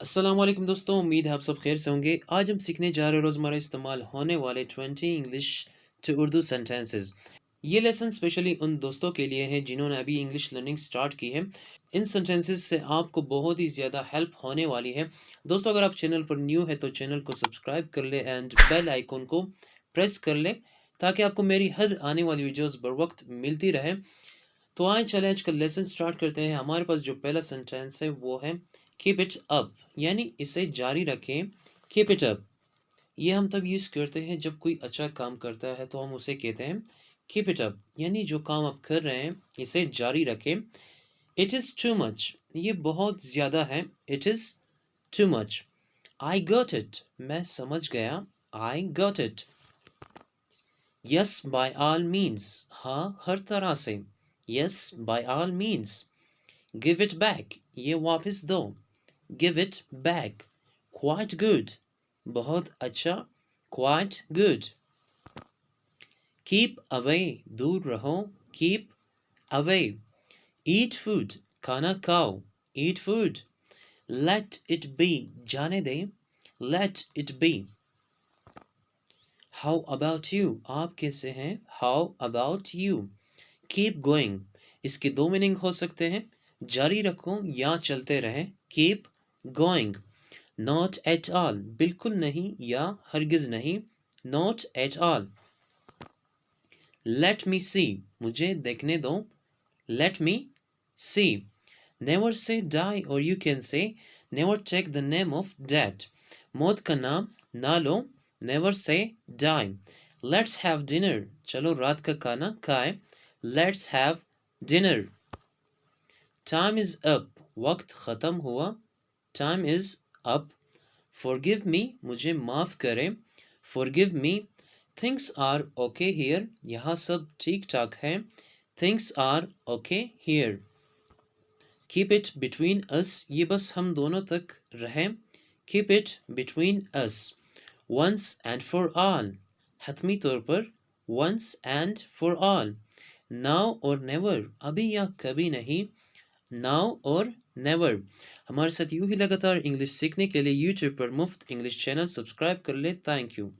अस्सलाम वालेकुम दोस्तों, उम्मीद है आप सब खैर से होंगे। आज हम सीखने जा रहे हैं रोज़मर्रा इस्तेमाल होने वाले 20 इंग्लिश टू उर्दू सेंटेंसेस। ये लेसन स्पेशली उन दोस्तों के लिए है जिन्होंने अभी इंग्लिश लर्निंग स्टार्ट की है। इन सेंटेंसेस से आपको बहुत ही ज़्यादा हेल्प होने वाली है। दोस्तों, अगर आप चैनल पर न्यू है तो चैनल को सब्सक्राइब कर ले एंड बेल आइकन को प्रेस कर ले ताकि आपको मेरी हर आने वाली वीडियोस बर वक्त मिलती रहे। तो आए चले आज का लेसन स्टार्ट करते हैं। हमारे पास जो पहला सेंटेंस है वो है कीप इट अप, यानी इसे जारी रखें। कीप इट अप ये हम तब यूज़ करते हैं जब कोई अच्छा काम करता है तो हम उसे कहते हैं कीप इट अप, यानी जो काम आप कर रहे हैं इसे जारी रखें। इट इज़ टू मच, ये बहुत ज़्यादा है। It is too much. I got it, मैं समझ गया। I got it. Yes by all means, हाँ हर तरह से। Yes by all means. Give it back, ये वापस दो। Give it back. Quite good, बहुत अच्छा। Quite good. कीप अवे, दूर रहो। Keep away. ईट फूड, खाना खाओ। Eat food. Let it be, जाने दे। Let it be. How about you, आप कैसे हैं। How about you. Keep going, इसके दो मीनिंग हो सकते हैं, जारी रखो या चलते रहें। Keep going. Not at all, बिल्कुल नहीं या हरगिज नहीं। Not at all. Let me see, मुझे देखने दो। Let me see. Never say die और you can say never take the name of death, मौत का नाम ना लो। Never say die. Let's have dinner, चलो रात का खाना खाए। Let's have dinner. Time is up, वक्त ख़त्म हुआ। Time is up. Forgive me, मुझे माफ़ करें। Forgive me. Things are okay here, यहाँ सब ठीक ठाक है। Things are okay here. Keep it between us, ये बस हम दोनों तक रहें। Keep it between us. Once and for all, हतमी तौर पर। Once and for all. Now और नेवर, अभी या कभी नहीं। नाउ और नेवर। हमारे साथ यूं ही लगातार इंग्लिश सीखने के लिए यूट्यूब पर मुफ्त इंग्लिश चैनल सब्सक्राइब कर ले। Thank you.